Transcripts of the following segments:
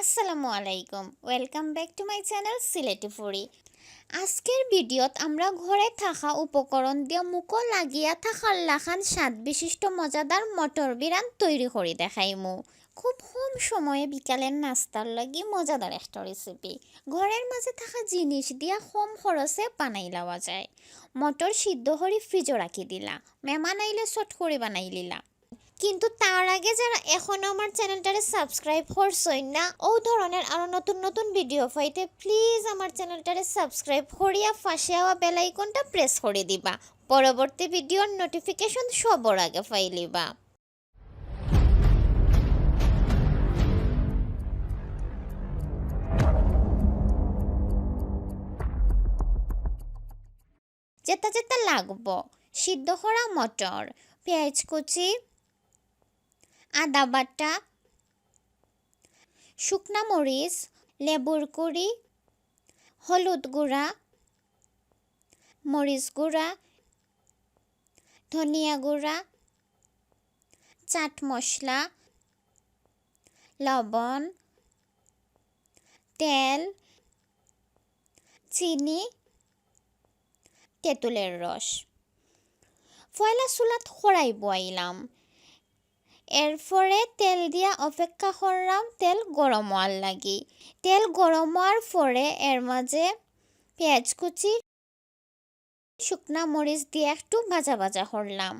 আসসালামু আলাইকুম, welcome back to my channel Sylheti ফুরি। আজকের ভিডিওত আমরা ঘরে থাকা উপকরণ দিয়ে মুখো লাগিয়া থাকার লাখান স্বাদ বিশিষ্ট মজাদার মটর বিরান তৈরি করে দেখাইমু। খুব কম সময়ে বিকালের নাস্তার লাগি মজাদার একটা রেসিপি। ঘরের মাঝে থাকা জিনিস দিয়া কম খরচে বানাই লওয়া যায়। মটর সিদ্ধ করে ফ্রিজে রাখি দিলা, মেহমান আইলে চট করে বানাই লিলা। কিন্তু তার আগে যারা এখনো আমার চ্যানেলটারে সাবস্ক্রাইব করছই না, ও ধরনের আরো নতুন নতুন ভিডিও পাইতে প্লিজ আমার চ্যানেলটারে সাবস্ক্রাইব করিয়া পাশে আওয়া বেল আইকনটা প্রেস করে দিবা। পরবর্তী ভিডিওর নোটিফিকেশন সবার আগে পাইলিবা। যেটা যেটা লাগবো: সিদ্ধ করা মটর, পেঁয়াজ কুচি, আদা বাটা, শুকনা মরিচ, লেবুর কুড়ি, হলুদ গুঁড়া, মরিচ গুঁড়া, ধনিয়া গুঁড়া, চাট মশলা, লবণ, তেল, চিনি, তেঁতুলের রস। পয়লা চুলাত খড়াই বয়াইলাম, এরপরে তেল দিয়া অপেক্ষা করলাম তেল গরম হওয়ার লাগি। তেল গরম হওয়ার পরে এর মাঝে পেঁয়াজ কুচি, শুকনা মরিচ দিয়ে একটু ভাজা ভাজা করলাম।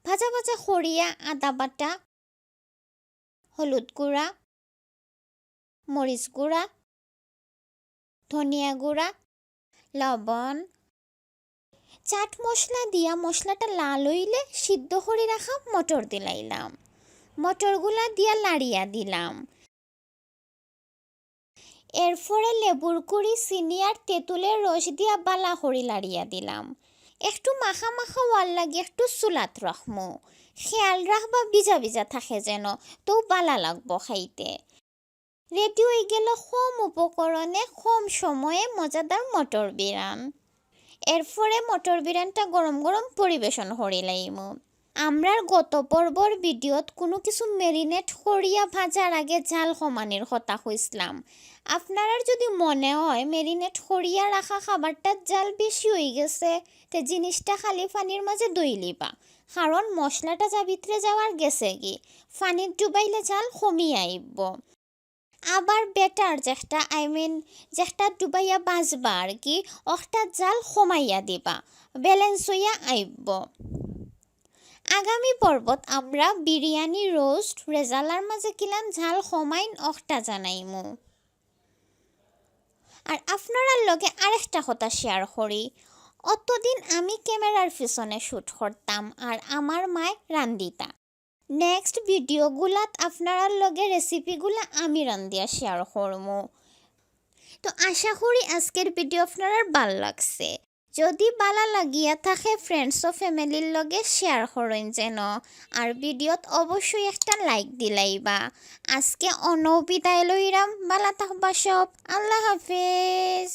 ভাজা ভাজা করিয়া আদা বাটা, হলুদ গুঁড়া, মরিচ গুঁড়া, ধনিয়া গুঁড়া, লবণ, চাট মশলা দিয়া মশলাটা লাল হইলে সিদ্ধ করে রাখা মটর দিলাইলাম। মটরগুলা দিয়া লাড়িয়া দিলাম। এরপরে লেবুর কুড়ি, চিনি আর তেঁতুলের রস দিয়া বালা করে লাড়িয়া দিলাম। একটু মাখা মাখা ওয়ার লাগে একটু চুলাত রাখমু। খেয়াল রাখবা ভিজা ভিজা থাকে যেন, তো বালা লাগবো খাইতে। রেডি হয়ে গেল কম উপকরণে কম সময়ে মজাদার মটর বিরান। এরপরে মটর বিরানটা গরম গরম পরিবেশন করিলাইমু। আমরার গত পর্বর ভিডিওত কোনো কিছু মেরিনেট করিয়া ভাজার আগে জাল কমানির কথা কইসলাম। আপনার যদি মনে হয় মেরিনেট করিয়া রাখা খাবারটার জাল বেশি হয়ে গেছে, তে জিনিসটা খালি পানির মাঝে দই লিবা, কারণ মশলাটা যা ভিতরে যাওয়ার গেছে কি পানির ডুবাইলে জাল কমিয়ে আইব। আবার বেটার যেটা ডুবাইয়া বাজবা আর কি, অকটা জাল কমাইয়া দিবা, ব্যালেন্স হইয়া আইব। আগামী পর্বত আমরা বিরিয়ানি রোস্ট রেজালার মাঝে কিলান ঝাল কমাইন অকটা জানাইমু। আর আপনার লগে আরেকটা কথা শেয়ার করি, অতদিন আমি ক্যামেরার পিছনে শ্যুট করতাম আর আমার মায় রান্দিতা। নেক্সট ভিডিওগুলাত আপনার লগে রেসিপিগুলা আমি রান্দিয়া শেয়ার করবো। তো আশা করি আজকের ভিডিও আপনার ভাল লাগছে। যদি বালা লাগিয়া থাকে ফ্রেন্ডস ও ফ্যামিলির লগে শেয়ার করেন যেন, আর ভিডিওত অবশ্যই একটা লাইক দিলাইবা। আজকে বিদায় লইরাম, বালা থাকবা সব, আল্লাহ হাফেজ।